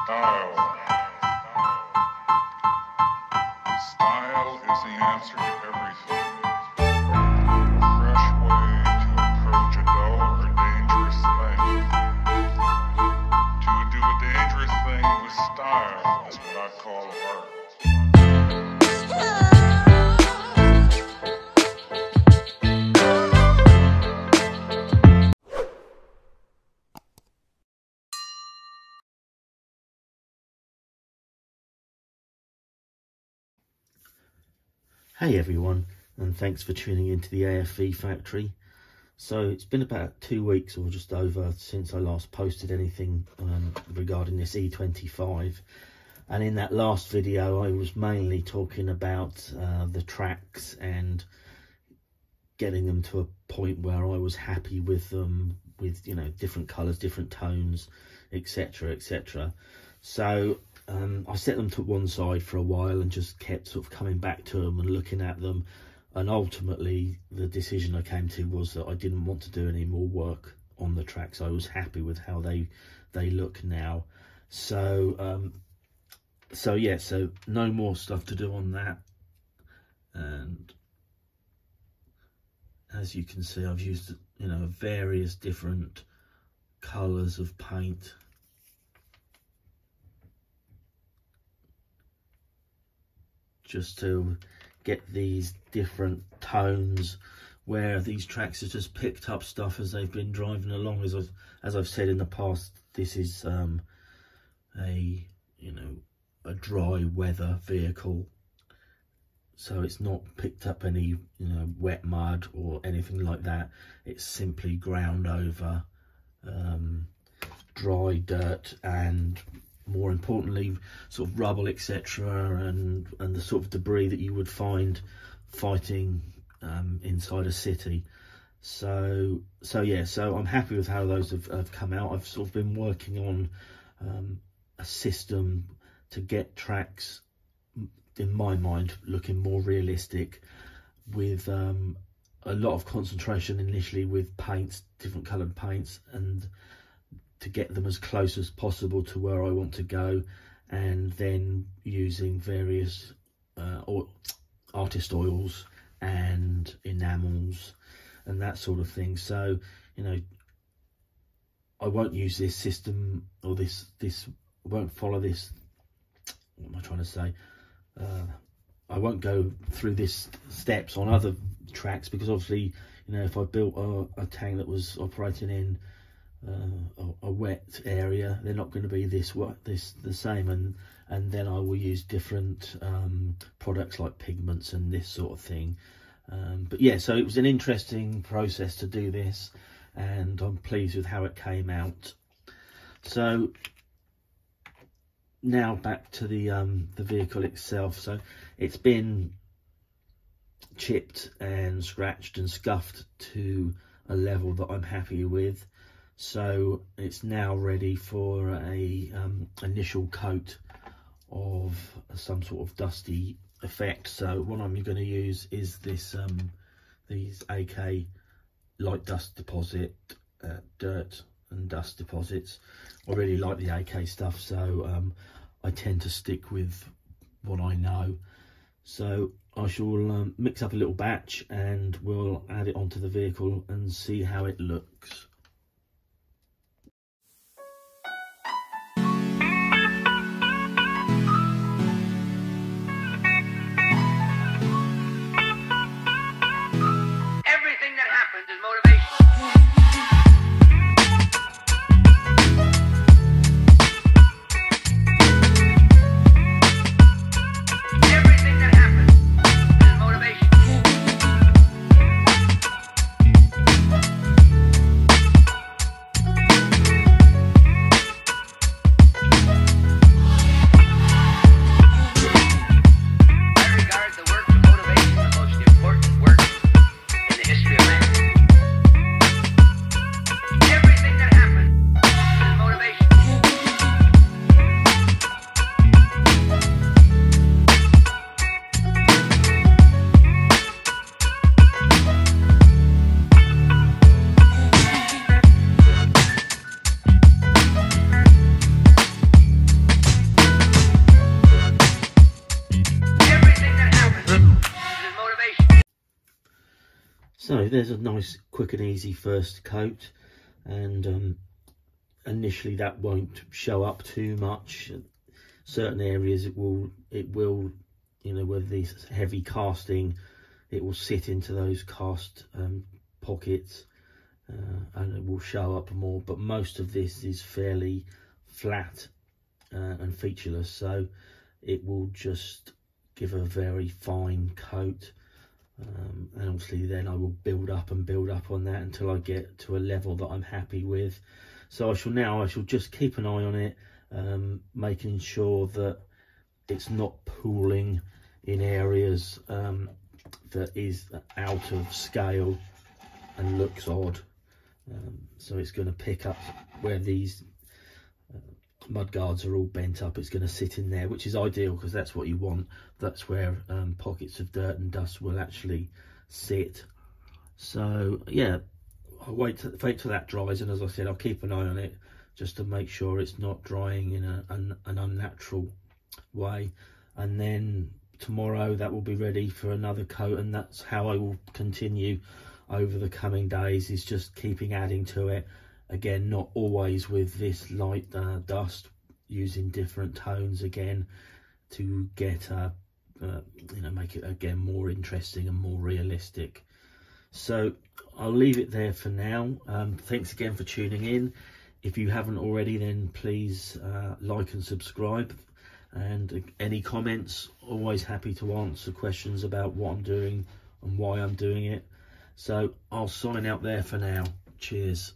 Style. Style is the answer to everything. A fresh way to approach a dull or dangerous thing. To do a dangerous thing with style is what I call art. Hey everyone, and thanks for tuning into the AFV factory. So it's been about 2 weeks or just over since I last posted anything regarding this E-25, and in that last video I was mainly talking about the tracks and getting them to a point where I was happy with them, with, you know, different colours, different tones, etc, etc. So I set them to one side for a while and just kept sort of coming back to them and looking at them, and ultimately the decision I came to was that I didn't want to do any more work on the tracks. I was happy with how they look now. So so no more stuff to do on that. And as you can see, I've used, you know, various different colours of paint just to get these different tones, where these tracks have just picked up stuff as they've been driving along. As I've said in the past, this is a dry weather vehicle, so it's not picked up any wet mud or anything like that. It's simply ground over dry dirt and, more importantly, sort of rubble, etc, and the sort of debris that you would find fighting inside a city. So I'm happy with how those have come out. I've sort of been working on a system to get tracks, in my mind, looking more realistic, with a lot of concentration initially with paints, different coloured paints, and to get them as close as possible to where I want to go, and then using various artist oils and enamels and that sort of thing. So, you know, I won't use this system, or this won't follow this, what am I trying to say, I won't go through this steps on other tracks, because obviously, you know, if I built a tank that was operating in a wet area, they're not going to be the same, and then I will use different products like pigments and this sort of thing. But yeah, so it was an interesting process to do this, and I'm pleased with how it came out. So now back to the vehicle itself. So it's been chipped and scratched and scuffed to a level that I'm happy with. So it's now ready for a initial coat of some sort of dusty effect. So what I'm going to use is this these AK light dust deposit, dirt and dust deposits. I really like the AK stuff, so I tend to stick with what I know. So I shall mix up a little batch and we'll add it onto the vehicle and see how it looks. there's a nice quick and easy first coat, and initially that won't show up too much. Certain areas it will, you know, with these heavy casting, it will sit into those cast pockets, and it will show up more, but most of this is fairly flat and featureless, so it will just give a very fine coat, and obviously then I will build up on that until I get to a level that I'm happy with. So I shall just keep an eye on it, making sure that it's not pooling in areas that is out of scale and looks odd. So it's going to pick up where these mud guards are all bent up. It's going to sit in there, which is ideal because that's what you want. That's where pockets of dirt and dust will actually sit. So yeah, I'll wait till that dries, and as I said, I'll keep an eye on it just to make sure it's not drying in an unnatural way. And then tomorrow that will be ready for another coat, and that's how I will continue over the coming days, is just keeping adding to it. Again, not always with this light dust, using different tones again to get you know, make it again more interesting and more realistic. So I'll leave it there for now. Thanks again for tuning in. If you haven't already, then please like and subscribe, and any comments, always happy to answer questions about what I'm doing and why I'm doing it. So I'll sign out there for now. Cheers.